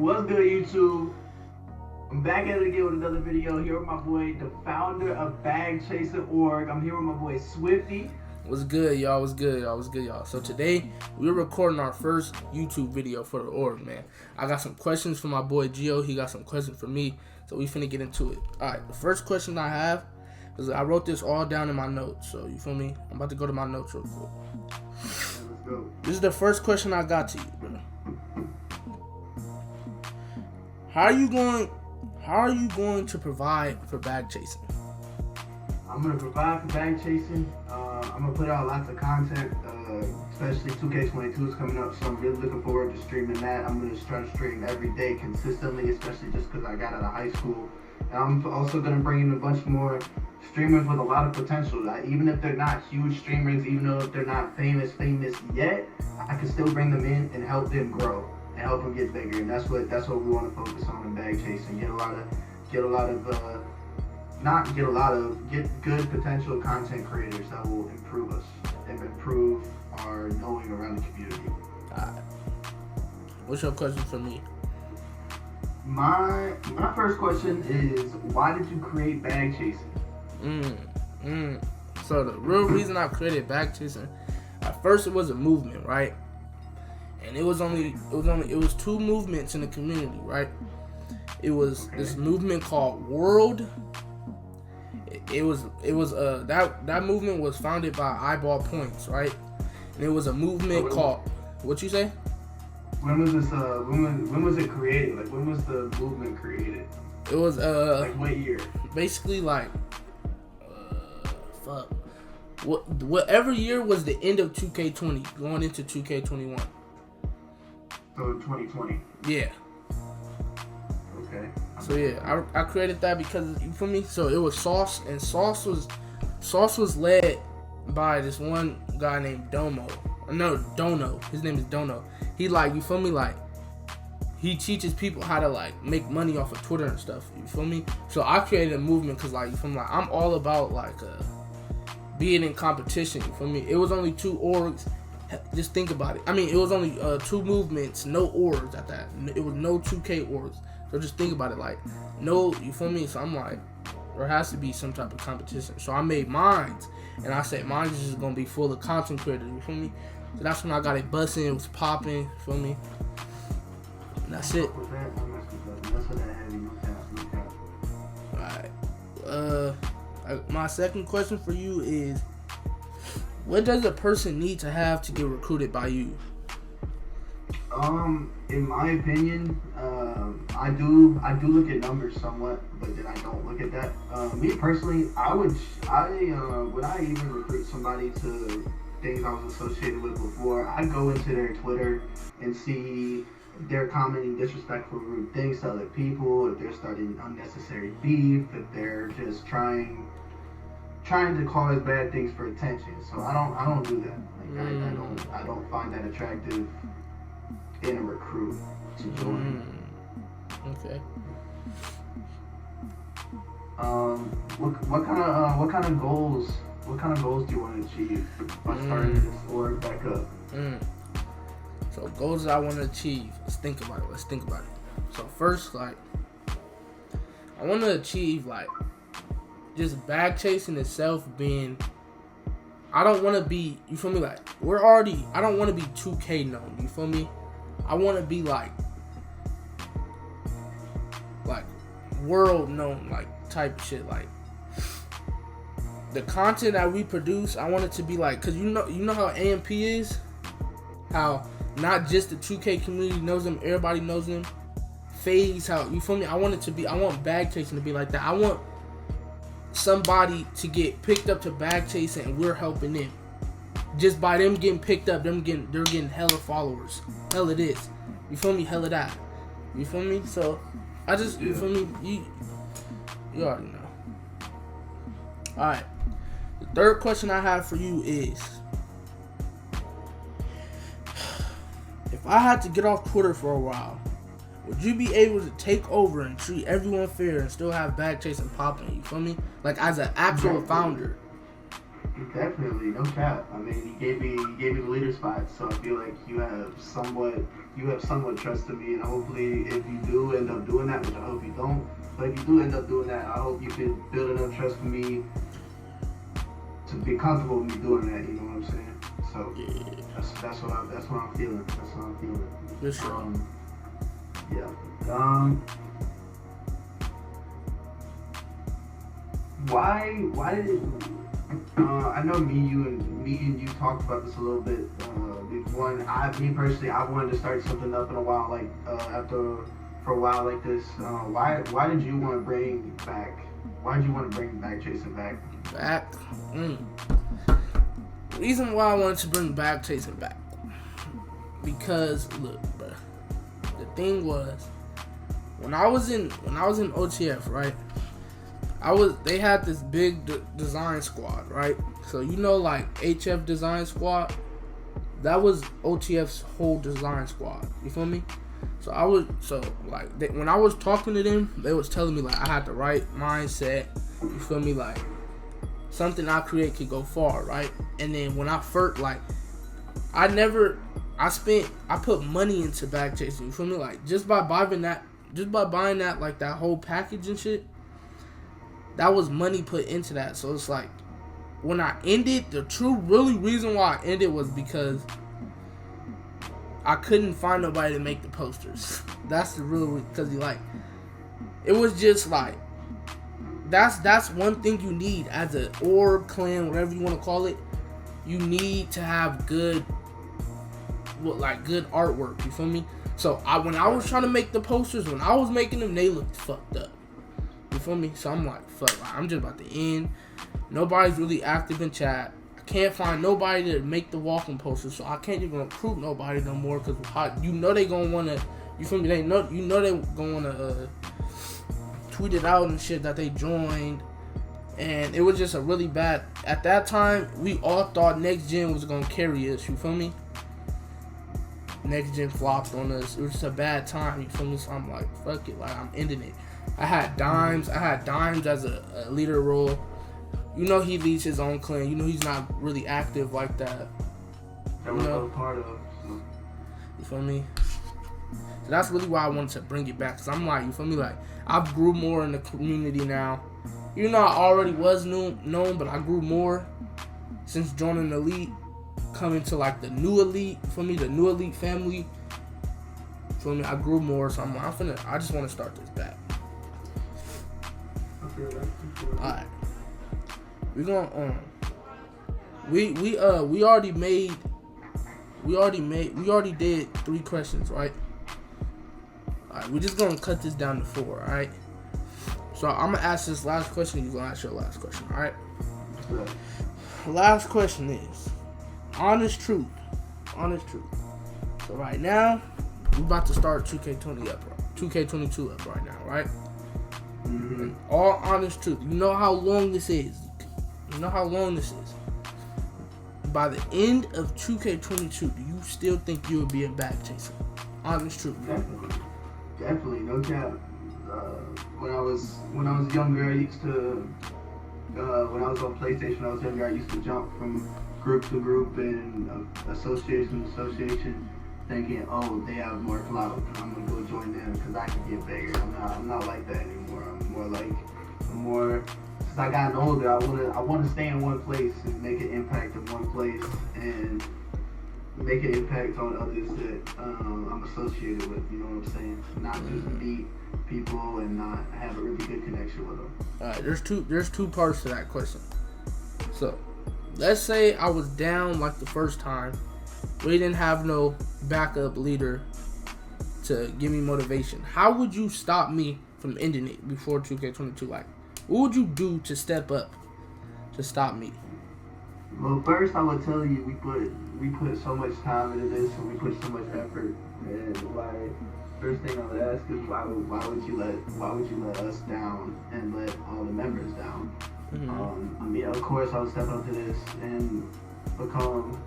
What's good, YouTube? I'm back at it again with another video. Here with my boy, the founder of Bagchasing.org. I'm here with my boy Swifty. What's good, y'all? What's good, y'all? What's good, y'all? So today we're recording our first YouTube video for the org, man. I got some questions for my boy Gio. He got some questions for me, so we finna get into it. All right, the first question I have is I wrote this all down in my notes. So you feel me? I'm about to go to my notes real quick. Let's go. This is the first question I got to you, bro. How are you going to provide for bag chasing? I'm gonna provide for bag chasing. I'm gonna put out lots of content, especially 2K22 is coming up, so I'm really looking forward to streaming that. I'm gonna try to stream every day consistently, especially just because I got out of high school. And I'm also gonna bring in a bunch more streamers with a lot of potential. Even if they're not huge streamers, even though if they're not famous yet, I can still bring them in and help them grow and help them get bigger. And that's what we want to focus on in bag chasing. Get good potential content creators that will improve us and improve our knowing around the community. Alright. What's your question for me? My first question is, why did you create bag chasing? So the real reason I created bag chasing, at first it was a movement, right? And it was two movements in the community, right? It was this movement called World. That movement was founded by Eyeball Points, right? And it was a movement called, what you say? When was this? When was it created? Like, when was the movement created? It was like what year? Basically like whatever year was the end of 2K20 going into 2K21. So 2020. Yeah. Okay. So yeah, I created that because, you feel me? So it was Sauce, and Sauce was led by this one guy named Dono. His name is Dono. He, like, you feel me? Like, he teaches people how to, like, make money off of Twitter and stuff. You feel me? So I created a movement because, like, you feel me? Like, I'm all about, like, being in competition. You feel me? It was only 2 orgs. Just think about it. I mean, it was only 2 movements, no orgs at that. It was no 2K orgs. So just think about it, like, no, you feel me? So I'm like, there has to be some type of competition. So I made mines, and I said mines is just gonna be full of content creators. You feel me? So that's when I got it busting. It was popping. You feel me? And that's it. Alright. My second question for you is, what does a person need to have to get recruited by you? In my opinion, I do look at numbers somewhat, but then I don't look at that. Me personally, when I even recruit somebody to things I was associated with before, I go into their Twitter and see if they're commenting disrespectful, rude things to other people, if they're starting unnecessary beef, if they're just trying to cause bad things for attention. So I don't do that. Like, I don't find that attractive in a recruit to join. Okay. What kind of goals do you want to achieve by starting this org back up? So goals that I want to achieve. Let's think about it. So first, like, I want to achieve, like, just bag chasing itself being, I don't want to be, you feel me? Like, I don't want to be 2K known. You feel me? I want to be like world known, like, type of shit. Like, the content that we produce, I want it to be like, cause you know how AMP is, how not just the 2K community knows them, everybody knows them. FaZe, how, you feel me? I want bag chasing to be like that. I want somebody to get picked up to bag chasing and we're helping them. Just by them getting picked up, they're getting hella followers. Hella this. You feel me? Hella that. You feel me? So, you feel me? You already know. Alright. The third question I have for you is, if I had to get off Twitter for a while, would you be able to take over and treat everyone fair and still have bag chasing popping? You feel me? Like, as an actual founder. Definitely, no cap. I mean, he gave me the leader spot, so I feel like you have somewhat trust in me, and hopefully, if you do end up doing that, which I hope you don't, but if you do end up doing that, I hope you can build enough trust in me to be comfortable with me doing that. You know what I'm saying? So that's what I'm feeling. That's what I'm feeling. For sure. Yeah. Why did it? I know me and you talked about this a little bit. Me personally, I wanted to start something up in a while, like for a while like this. Why did you want to bring back? Why did you want to bring Bagchasing back? Back. Reason why I wanted to bring Bagchasing back, because look, bro. The thing was, when I was in OTF, right? They had this big design squad, right? So you know, like HF design squad, that was OTF's whole design squad. You feel me? So when I was talking to them, they was telling me like I had the right mindset. You feel me? Like something I create could go far, right? And then when I first I put money into Bagchasing. You feel me? Like just by buying that like that whole package and shit. That was money put into that. So it's like, when I ended, the true really reason why I ended was because I couldn't find nobody to make the posters. That's the real, because it was just like, that's one thing you need as an org, clan, whatever you want to call it. You need to have good artwork. You feel me? So when I was trying to make the posters, when I was making them, they looked fucked up. You feel me? So I'm like, fuck, I'm just about to end. Nobody's really active in chat. I can't find nobody to make the walking posters, so I can't even recruit nobody no more, because you know they gonna wanna, you feel me? They gonna wanna tweet it out and shit that they joined, and it was just a really bad. At that time, we all thought Next Gen was gonna carry us. You feel me? Next Gen flopped on us. It was just a bad time. You feel me? So I'm like, fuck it, like I'm ending it. I had Dimes as a leader role. You know he leads his own clan. You know he's not really active like that. That was a part of. So. You feel me? So that's really why I wanted to bring it back. Cause I'm like, you feel me? Like I've grew more in the community now. You know I already was known, but I grew more since joining the elite, coming to like the new elite. For me, the new elite family. For me, I grew more. So I just want to start this back. Alright, we gonna we already did 3 questions, right? Alright, we're just gonna cut this down to 4, alright? So I'm gonna ask this last question, you're gonna ask your last question, alright? Last question is honest truth. So right now, we're about to start 2K22 up right now, right? And all honest truth, you know how long this is. By the end of 2K22, do you still think you would be a Bagchasing? Honest truth. Definitely, no cap. When I was younger, I used to. When I was on PlayStation, I was younger. I used to jump from group to group and association to association, thinking, oh, they have more clout. I'm gonna go join them because I can get bigger. I'm not like that anymore. I'm more. Since I gotten older, I wanna stay in one place and make an impact in one place and make an impact on others that I'm associated with. You know what I'm saying? Not just meet people and not have a really good connection with them. All right, there's two parts to that question. So, let's say I was down like the first time. We didn't have no backup leader to give me motivation. How would you stop me from ending it before 2K22? Like, what would you do to step up to stop me? Well, first I would tell you we put so much time into this and we put so much effort. And first thing I would ask is why would you let us down and let all the members down? I mean, of course I would step up to this and become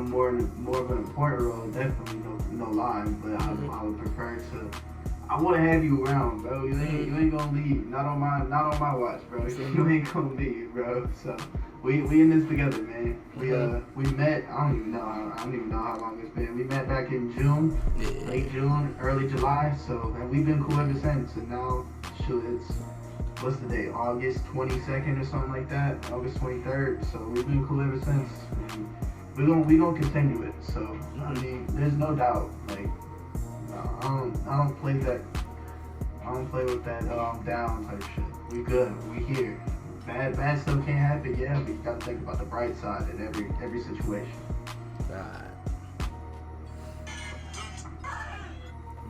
more of an important role, definitely, no lie, but I would prefer to. I want to have you around, bro. You ain't gonna leave. Not on my watch, bro. You ain't gonna leave, bro. So we in this together, man. We met. I don't even know how long it's been. We met back in June, late June, early July. So and we've been cool ever since. And now, shoot, it's what's the date? August 22nd or something like that. August 23rd. So we've been cool ever since. And we gonna continue it. So I mean, there's no doubt. Like I don't play that. I don't play with that down type shit. We good. We here. Bad stuff can't happen, yeah, but you gotta think about the bright side in every situation. Right.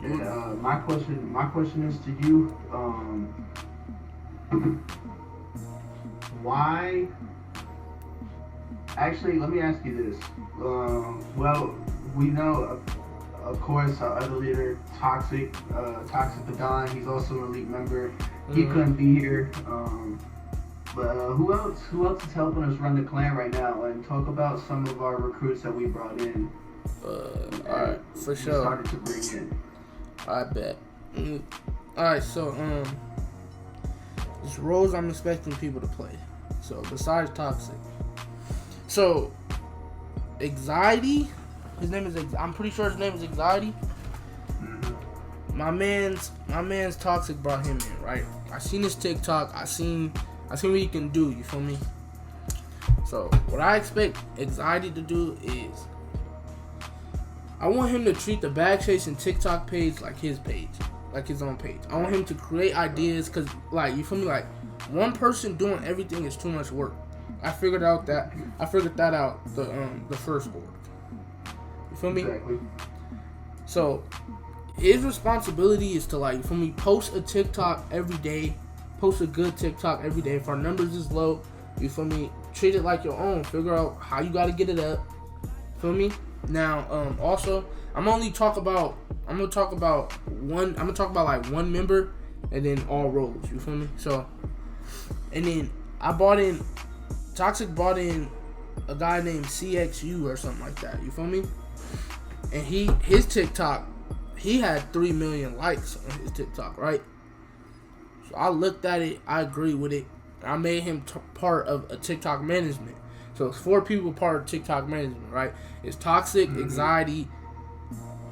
And my question is to you, why? Actually, let me ask you this. Well, we know, of course, our other leader, Toxic Padan. He's also an elite member. He couldn't be here. But who else is helping us run the clan right now? And talk about some of our recruits that we brought in. Alright, for sure. Started to bring in. I bet. Alright, so there's roles I'm expecting people to play. So besides Toxic, so Anxiety. His name is. I'm pretty sure his name is Anxiety. Mm-hmm. My man's Toxic brought him in, right? I seen his TikTok. I seen what he can do, you feel me? So, what I expect Anxiety to do is, I want him to treat the Bagchasing TikTok page like his page, like his own page. I want him to create ideas, cause like, you feel me? Like, one person doing everything is too much work. I figured that out the first board. You feel me? Exactly. So, his responsibility is to, like, you feel me, post a TikTok every day. Post a good TikTok every day. If our numbers is low, you feel me, treat it like your own. Figure out how you gotta get it up. Feel me? Now, also, I'm gonna talk about like one member and then all roles. You feel me? So, and then Toxic brought in a guy named CXU or something like that. You feel me? And his TikTok, he had 3 million likes on his TikTok, right? So I looked at it, I agree with it. I made him part of a TikTok management. So it's 4 people part of TikTok management, right? It's Toxic, Anxiety.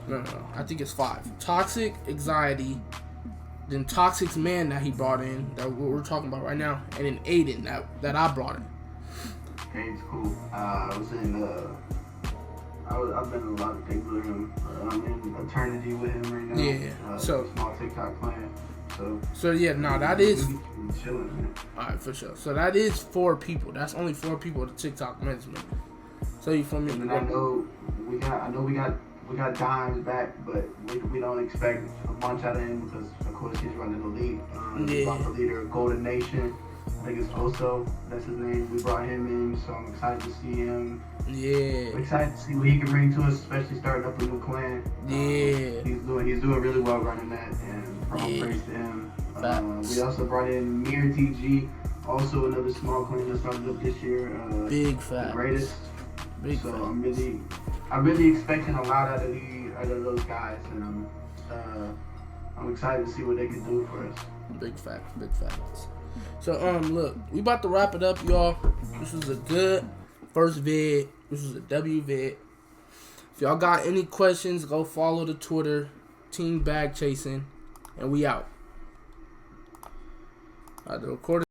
No, I think it's 5. Toxic, Anxiety, then Toxic's man that he brought in, that we're talking about right now, and then Aiden that I brought in. Aiden's cool. I've been in a lot of things with him. I'm in eternity with him right now. Yeah. So small TikTok clan. So yeah, that is chilling, man. Alright, for sure. So that is 4 people. That's only 4 people to TikTok management. So you feel me? And then I know we got Dimes back, but we don't expect a bunch out of him because of course he's running the league. We brought the leader of Golden Nation. I think it's Oso, that's his name. We brought him in, so I'm excited to see him. Yeah. I'm excited to see what he can bring to us, especially starting up a new clan. Yeah. He's doing really well running that, and praise to him. We also brought in Mir TG, also another small clan that started up this year. Big fat. The greatest. Big so fat. I'm really expecting a lot out of those guys, and I'm excited to see what they can do for us. Big facts. So look, we about to wrap it up, y'all. This was a good first vid. This was a W vid. If y'all got any questions, go follow the Twitter, Team Bagchasing, and we out. The recording.